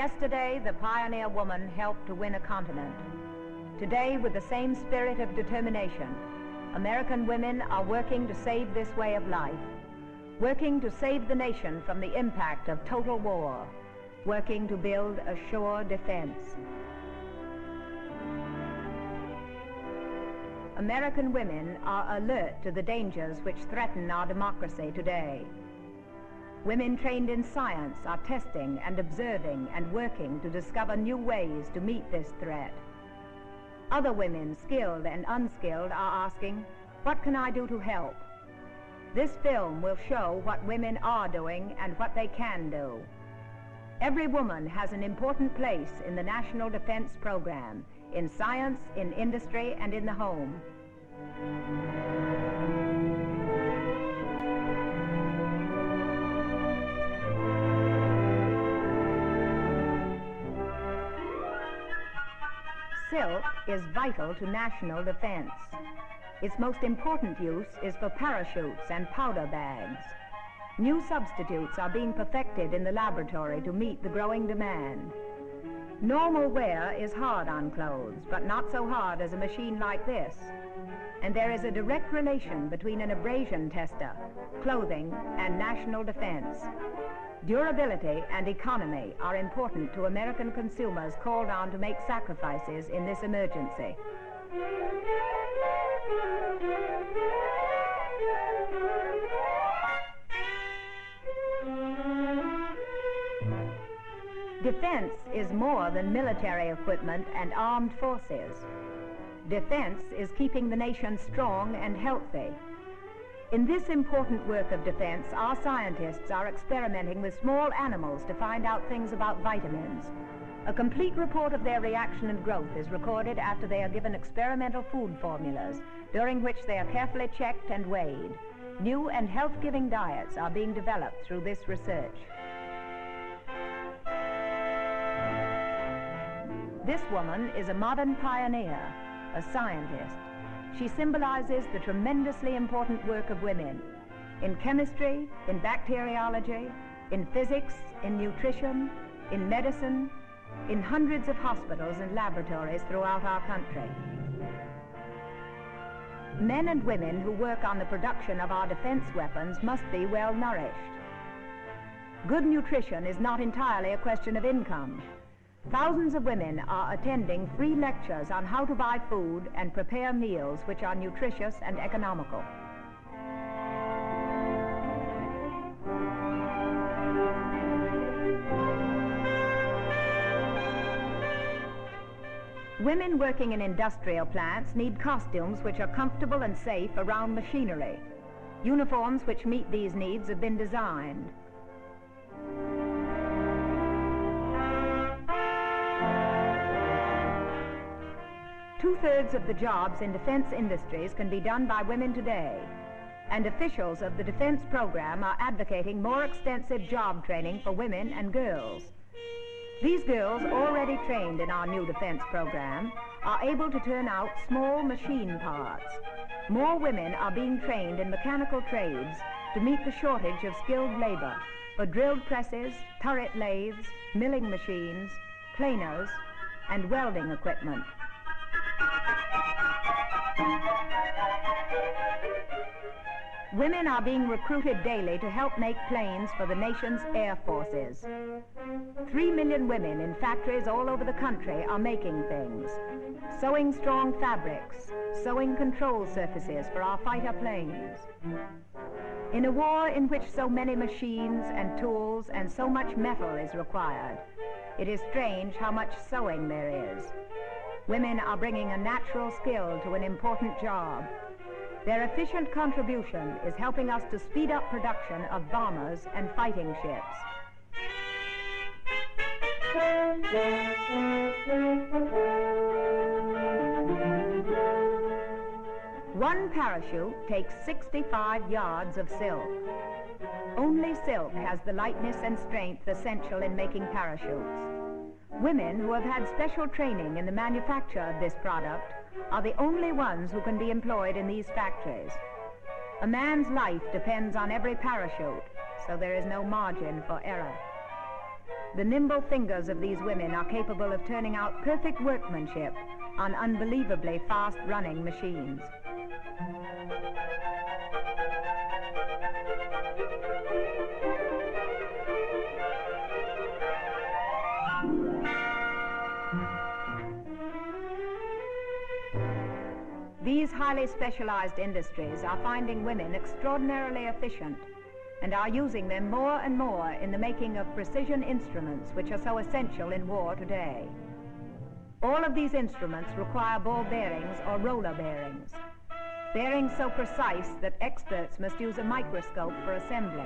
Yesterday, the pioneer woman helped to win a continent. Today, with the same spirit of determination, American women are working to save this way of life, working to save the nation from the impact of total war, working to build a sure defense. American women are alert to the dangers which threaten our democracy today. Women trained in science are testing and observing and working to discover new ways to meet this threat. Other women, skilled and unskilled, are asking, what can I do to help? This film will show what women are doing and what they can do. Every woman has an important place in the National Defense Program, in science, in industry, and in the home. Silk is vital to national defense. Its most important use is for parachutes and powder bags. New substitutes are being perfected in the laboratory to meet the growing demand. Normal wear is hard on clothes, but not so hard as a machine like this. And there is a direct relation between an abrasion tester, clothing, and national defense. Durability and economy are important to American consumers called on to make sacrifices in this emergency. Defense is more than military equipment and armed forces. Defense is keeping the nation strong and healthy. In this important work of defense, our scientists are experimenting with small animals to find out things about vitamins. A complete report of their reaction and growth is recorded after they are given experimental food formulas, during which they are carefully checked and weighed. New and health-giving diets are being developed through this research. This woman is a modern pioneer, a scientist. She symbolizes the tremendously important work of women in chemistry, in bacteriology, in physics, in nutrition, in medicine, in hundreds of hospitals and laboratories throughout our country. Men and women who work on the production of our defense weapons must be well nourished. Good nutrition is not entirely a question of income. Thousands of women are attending free lectures on how to buy food and prepare meals which are nutritious and economical. Women working in industrial plants need costumes which are comfortable and safe around machinery. Uniforms which meet these needs have been designed. Two-thirds of the jobs in defense industries can be done by women today, and officials of the defense program are advocating more extensive job training for women and girls. These girls, already trained in our new defense program, are able to turn out small machine parts. More women are being trained in mechanical trades to meet the shortage of skilled labor for drilled presses, turret lathes, milling machines, planers, and welding equipment. Women are being recruited daily to help make planes for the nation's air forces. 3 million women in factories all over the country are making things. Sewing strong fabrics, sewing control surfaces for our fighter planes. In a war in which so many machines and tools and so much metal is required, it is strange how much sewing there is. Women are bringing a natural skill to an important job. Their efficient contribution is helping us to speed up production of bombers and fighting ships. One parachute takes 65 yards of silk. Only silk has the lightness and strength essential in making parachutes. Women who have had special training in the manufacture of this product are the only ones who can be employed in these factories. A man's life depends on every parachute, so there is no margin for error. The nimble fingers of these women are capable of turning out perfect workmanship on unbelievably fast-running machines. These highly specialized industries are finding women extraordinarily efficient and are using them more and more in the making of precision instruments which are so essential in war today. All of these instruments require ball bearings or roller bearings, bearings so precise that experts must use a microscope for assembly.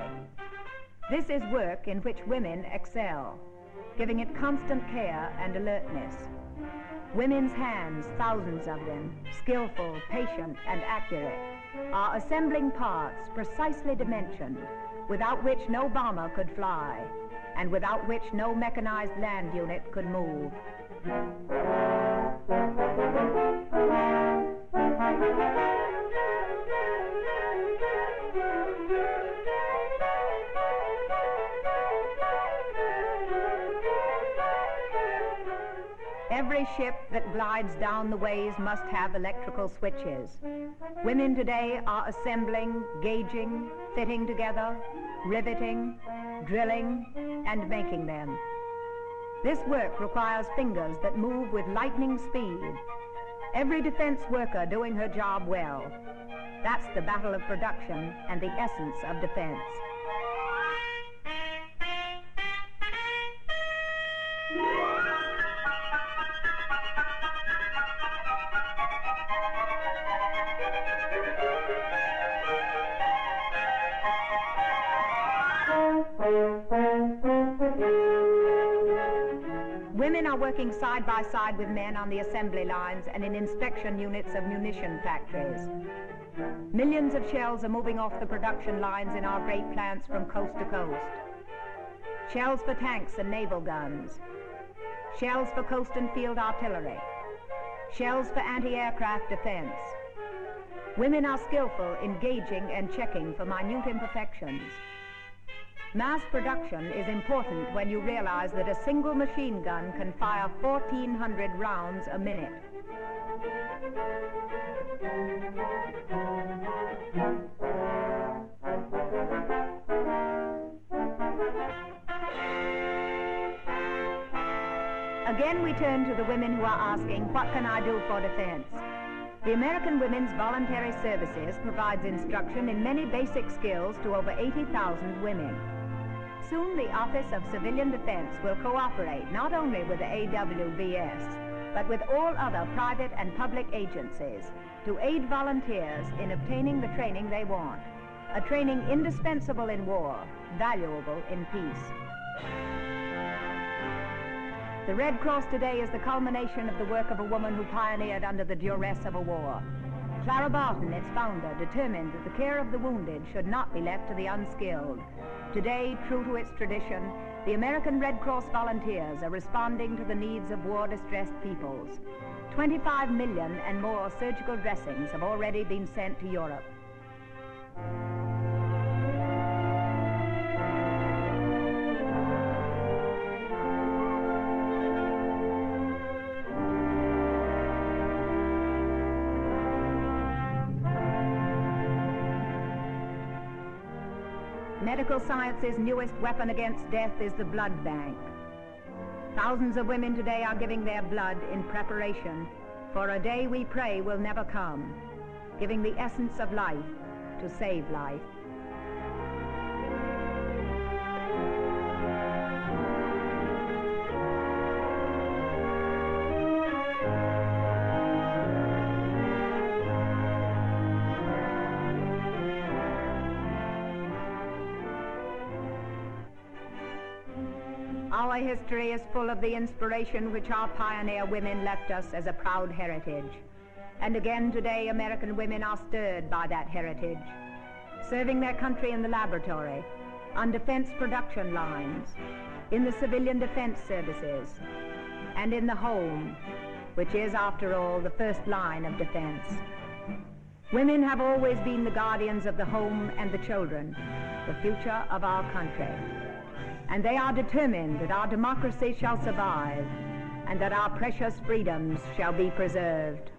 This is work in which women excel, giving it constant care and alertness. Women's hands, thousands of them, skillful, patient, and accurate, are assembling parts precisely dimensioned, without which no bomber could fly, and without which no mechanized land unit could move. Every ship that glides down the ways must have electrical switches. Women today are assembling, gauging, fitting together, riveting, drilling, and making them. This work requires fingers that move with lightning speed. Every defense worker doing her job well. That's the battle of production and the essence of defense. Women are working side by side with men on the assembly lines and in inspection units of munition factories. Millions of shells are moving off the production lines in our great plants from coast to coast. Shells for tanks and naval guns. Shells for coast and field artillery. Shells for anti-aircraft defense. Women are skillful in gauging and checking for minute imperfections. Mass production is important when you realize that a single machine gun can fire 1,400 rounds a minute. Again, we turn to the women who are asking, what can I do for defense? The American Women's Voluntary Services provides instruction in many basic skills to over 80,000 women. Soon the Office of Civilian Defense will cooperate not only with the AWBS, but with all other private and public agencies to aid volunteers in obtaining the training they want, a training indispensable in war, valuable in peace. The Red Cross today is the culmination of the work of a woman who pioneered under the duress of a war. Clara Barton, its founder, determined that the care of the wounded should not be left to the unskilled. Today, true to its tradition, the American Red Cross volunteers are responding to the needs of war-distressed peoples. 25 million and more surgical dressings have already been sent to Europe. Medical science's newest weapon against death is the blood bank. Thousands of women today are giving their blood in preparation for a day we pray will never come, giving the essence of life to save life. Our history is full of the inspiration which our pioneer women left us as a proud heritage. And again today, American women are stirred by that heritage, serving their country in the laboratory, on defense production lines, in the civilian defense services, and in the home, which is, after all, the first line of defense. Women have always been the guardians of the home and the children, the future of our country. and they are determined that our democracy shall survive and that our precious freedoms shall be preserved.